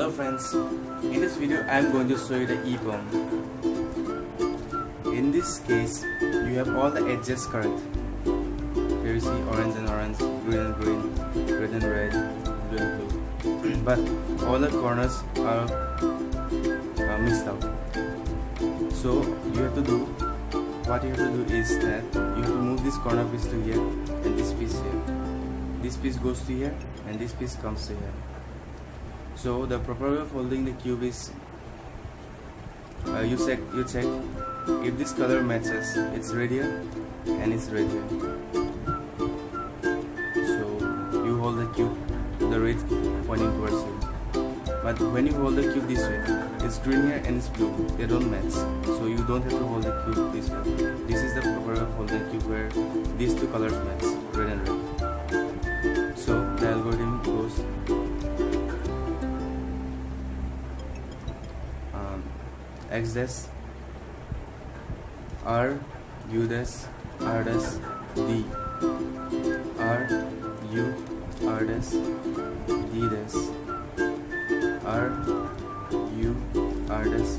Hello friends, in this video I am going to show you the EPROM. In this case, you have all the edges correct. Here you see orange and orange, green and green, red and red, blue and blue. But all the corners are mixed up. So what you have to do is that you have to move this corner piece to here and this piece here. This piece goes to here and this piece comes to here. So the proper way of holding the cube is you check if this color matches, it's red here and it's red here. So you hold the cube, the red pointing towards you. But when you hold the cube this way, it's green here and it's blue, they don't match. So you don't have to hold the cube this way. This is the proper way of holding the cube where these two colors match, red and red. So the algorithm goes X dash, R, U dash, R dash, D, R, U, R dash, D dash, R, U, R dash,